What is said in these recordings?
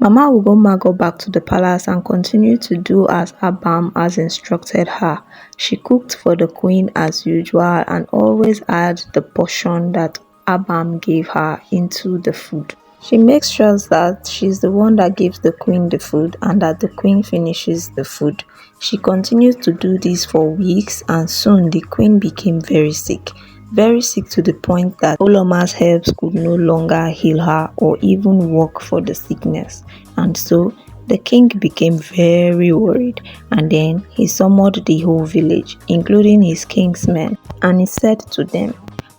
Mama Ugomma got back to the palace and continued to do as Abam has instructed her. She cooked for the queen as usual and always add the portion that Abam gave her into the food. She makes sure that she's the one that gives the queen the food and that the queen finishes the food. She continued to do this for weeks, and soon the queen became very sick. Very sick to the point that Ulomma's herbs could no longer heal her or even work for the sickness. And so the king became very worried, and then he summoned the whole village, including his kingsmen, and he said to them,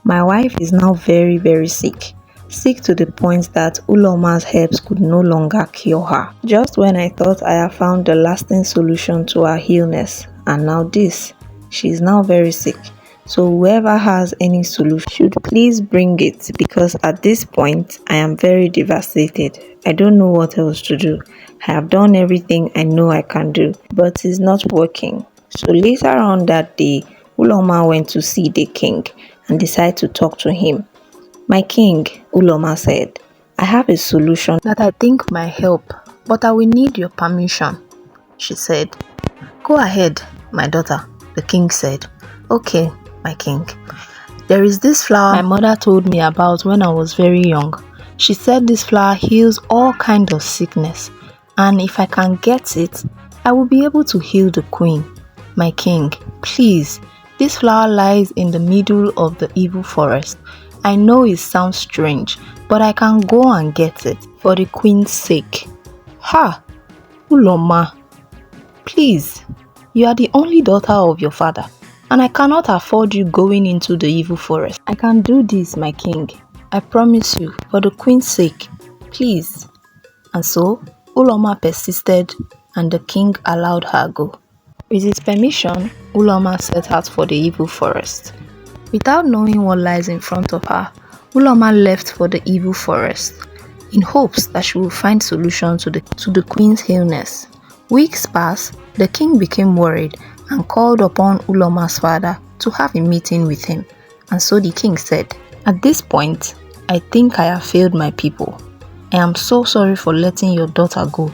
"My wife is now very, very sick. Sick to the point that Ulomma's herbs could no longer cure her. Just when I thought I had found the lasting solution to her illness, and now this. She is now very sick. So whoever has any solution should please bring it, because at this point I am very devastated. I don't know what else to do. I have done everything I know I can do, but it's not working." So later on that day, Ulomma went to see the king and decided to talk to him. "My king," Ulomma said, "I have a solution that I think might help, but I will need your permission." She said, "Go ahead, my daughter," the king said. "Okay, my king. There is this flower my mother told me about when I was very young. She said this flower heals all kinds of sickness, and if I can get it, I will be able to heal the queen. My king, please, this flower lies in the middle of the evil forest. I know it sounds strange, but I can go and get it for the queen's sake." "Ha! Ulomma, please, you are the only daughter of your father, and I cannot afford you going into the evil forest. I can do this, my king. I promise you, for the queen's sake, please." And so Ulomma persisted, and the king allowed her go. With his permission, Ulomma set out for the evil forest. Without knowing what lies in front of her, Ulomma left for the evil forest in hopes that she will find solution to the queen's illness. Weeks passed, the king became worried and called upon Ulomma's father to have a meeting with him. And so the king said, "At this point, I think I have failed my people. I am so sorry for letting your daughter go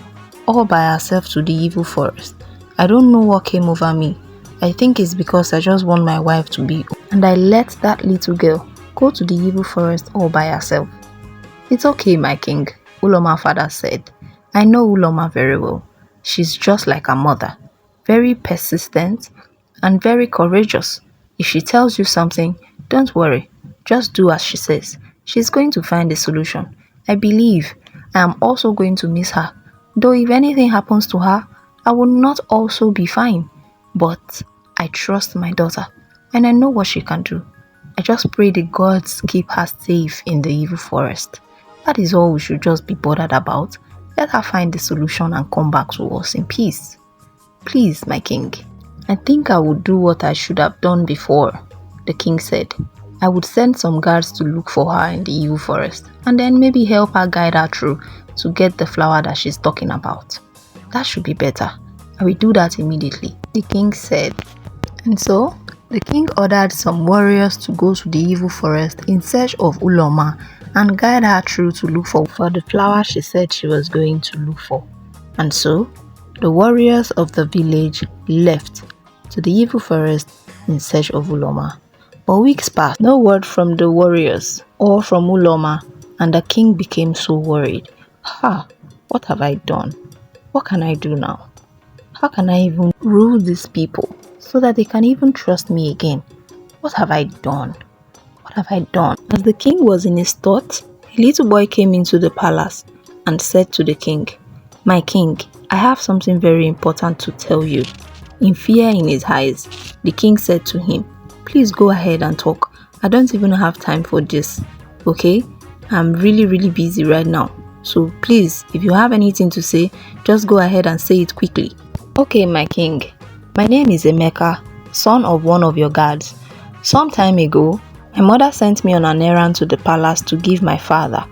all by herself to the evil forest. I don't know what came over me. I think it's because I just want my wife to be, and I let that little girl go to the evil forest all by herself." "It's okay, my king," Ulomma's father said. "I know Ulomma very well. She's just like her mother, very persistent and very courageous. If she tells you something, don't worry, just do as she says. She's going to find a solution. I believe I am also going to miss her, though if anything happens to her, I will not also be fine. But I trust my daughter, and I know what she can do. I just pray the gods keep her safe in the evil forest. That is all we should just be bothered about. Let her find the solution and come back to us in peace. Please, my king." "I think I would do what I should have done before," the king said. "I would send some guards to look for her in the evil forest, and then maybe help her guide her through to get the flower that she's talking about. That should be better. I will do that immediately," the king said. And so the king ordered some warriors to go to the evil forest in search of Ulomma and guide her through to look for the flower she said she was going to look for. And so the warriors of the village left to the evil forest in search of Ulomma. But weeks passed, no word from the warriors or from Ulomma, and the king became so worried. What have I done? What can I do now? How can I even rule these people so that they can even trust me again? What have I done? What have I done?" As the king was in his thoughts, a little boy came into the palace and said to the king, "My king, I have something very important to tell you." In fear in his eyes, the king said to him, "Please go ahead and talk. I don't even have time for this, okay? I'm really busy right now. So please, if you have anything to say, just go ahead and say it quickly." "Okay, my king. My name is Emeka, son of one of your guards. Some time ago, my mother sent me on an errand to the palace to give my father,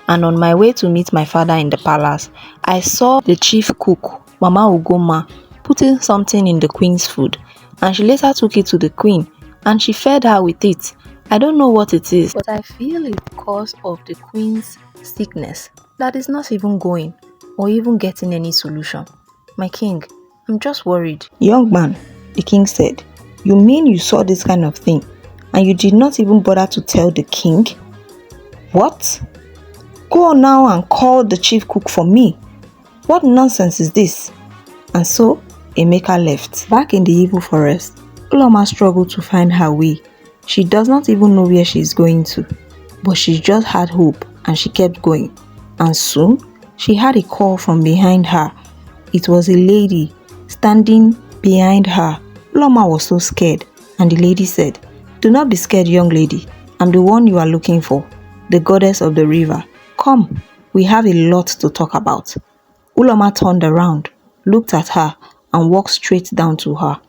and on my way to meet my father in the palace, I saw the chief cook, Mama Ugomma, putting something in the queen's food, and she later took it to the queen, and she fed her with it. I don't know what it is, but I feel it's because of the queen's sickness that is not even going. or even getting any solution. My king, I'm just worried. Young man, the king said, you mean you saw this kind of thing and you did not even bother to tell the king? What? Go on now and call the chief cook for me. What nonsense is this? And so Emeka left. Back in the evil forest, Ulomma struggled to find her way. She does not even know where she is going to, but she just had hope and she kept going. And soon, she had a call from behind her. It was a lady standing behind her. Ulomma was so scared, and the lady said, do not be scared, young lady. I'm the one you are looking for, the goddess of the river. Come, we have a lot to talk about. Ulomma turned around, looked at her, and walked straight down to her.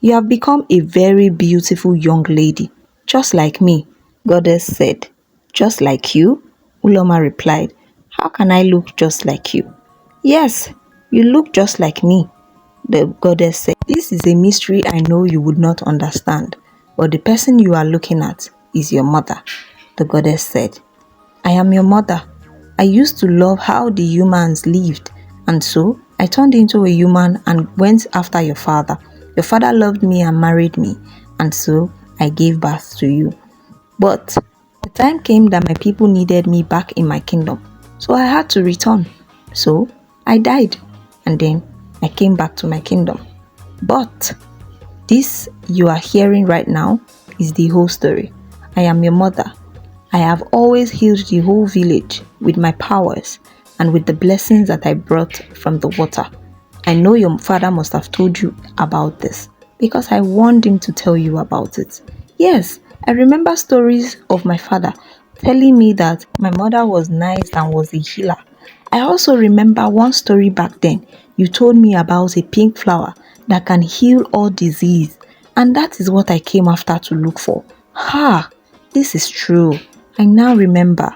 You have become a very beautiful young lady, just like me, Goddess said. Just like you? Ulomma replied. How can I look just like you? Yes, you look just like me, the goddess said. This is a mystery I know you would not understand, but the person you are looking at is your mother, the goddess said. I am your mother. I used to love how the humans lived, and so I turned into a human and went after your father. Your father loved me and married me, and so I gave birth to you. But the time came that my people needed me back in my kingdom, so I had to return. So I died, and then I came back to my kingdom. But this you are hearing right now is the whole story. I am your mother. I have always healed the whole village with my powers and with the blessings that I brought from the water. I know your father must have told you about this because I warned him to tell you about it. Yes, I remember stories of my father telling me that my mother was nice and was a healer. I also remember one story back then. You told me about a pink flower that can heal all disease, and that is what I came after to look for. Ha! This is true. I now remember.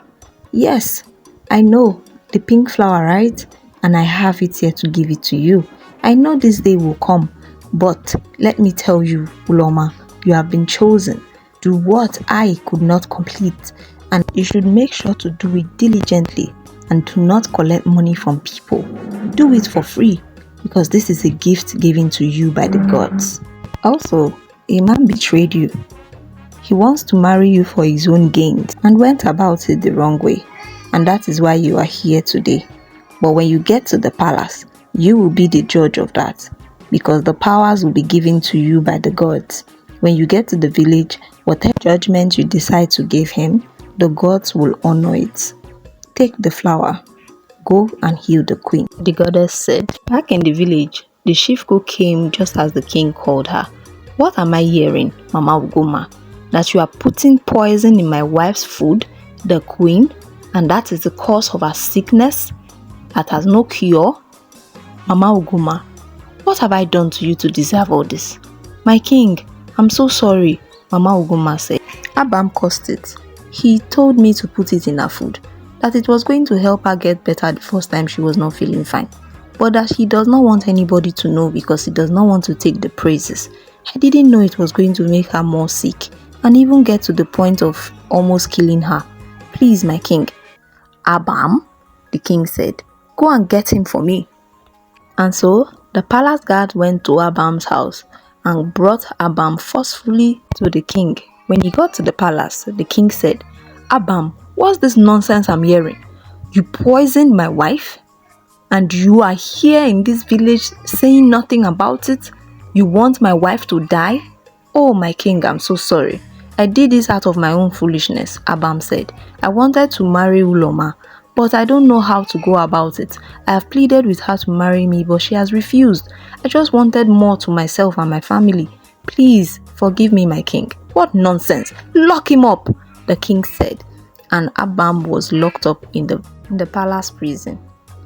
Yes, I know the pink flower, right? And I have it here to give it to you. I know this day will come, but let me tell you, Ulomma, you have been chosen. Do what I could not complete, and you should make sure to do it diligently and do not collect money from people. Do it for free because this is a gift given to you by the gods. Also, a man betrayed you. He wants to marry you for his own gains and went about it the wrong way, and that is why you are here today. But when you get to the palace, you will be the judge of that, because the powers will be given to you by the gods. When you get to the village, whatever judgment you decide to give him, the gods will honor it. Take the flower. Go and heal the queen, the goddess said. Back in the village, the chief cook came just as the king called her. What am I hearing, Mama Ugomma? That you are putting poison in my wife's food, the queen, and that is the cause of her sickness that has no cure? Mama Ugomma, what have I done to you to deserve all this? My king, I'm so sorry, Mama Ugomma said. Abam caused it. He told me to put it in her food, that it was going to help her get better the first time she was not feeling fine, but that he does not want anybody to know because he does not want to take the praises. I didn't know it was going to make her more sick and even get to the point of almost killing her. Please, my king. Abam, the king said, go and get him for me. And so the palace guard went to Abam's house and brought Abam forcefully to the king. When he got to the palace, the king said, Abam, what's this nonsense I'm hearing? You poisoned my wife? And you are here in this village saying nothing about it? You want my wife to die? Oh, my king, I'm so sorry. I did this out of my own foolishness, Abam said. I wanted to marry Ulomma, but I don't know how to go about it. I have pleaded with her to marry me, but she has refused. I just wanted more to myself and my family. Please forgive me, my king. What nonsense! Lock him up, the king said. And Abam was locked up in the palace prison.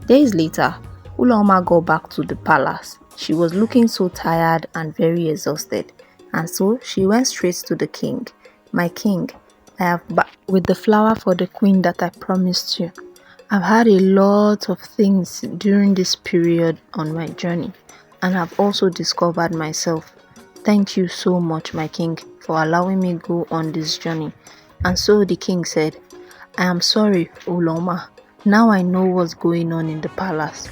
Days later, Ulomma got back to the palace. She was looking so tired and very exhausted, and so she went straight to the king. My king, I have back with the flower for the queen that I promised you. I've had a lot of things during this period on my journey, and I've also discovered myself. Thank you so much, my king, for allowing me go on this journey. And so the king said, I am sorry, Ulomma. Now I know what's going on in the palace.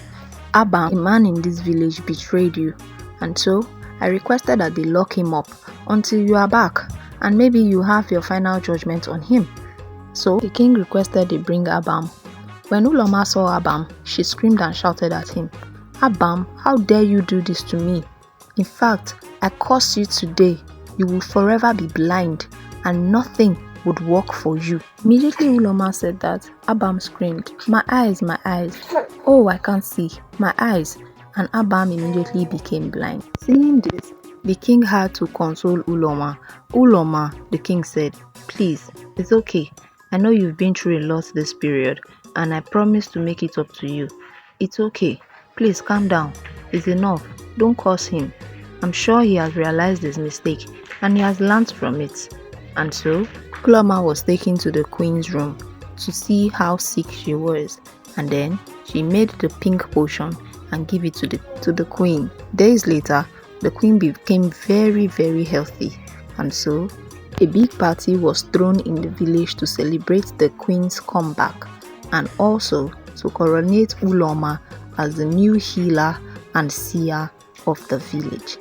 Abam, a man in this village, betrayed you, and so I requested that they lock him up until you are back, and maybe you have your final judgment on him. So the king requested they bring Abam. When Ulomma saw Abam, she screamed and shouted at him, "Abam, how dare you do this to me? In fact, I curse you today. You will forever be blind, and nothing would work for you." Immediately Ulomma said that, Abam screamed, my eyes, oh, I can't see, my eyes," and Abam immediately became blind. Seeing this, the king had to console Ulomma. "Ulomma," the king said, "please, it's okay. I know you've been through a lot this period, and I promise to make it up to you. It's okay. Please calm down. It's enough. Don't curse him. I'm sure he has realized his mistake and he has learned from it." And so, Ulomma was taken to the queen's room to see how sick she was, and then she made the pink potion and gave it to the queen. Days later, the queen became very, very healthy, and so a big party was thrown in the village to celebrate the queen's comeback and also to coronate Ulomma as the new healer and seer of the village.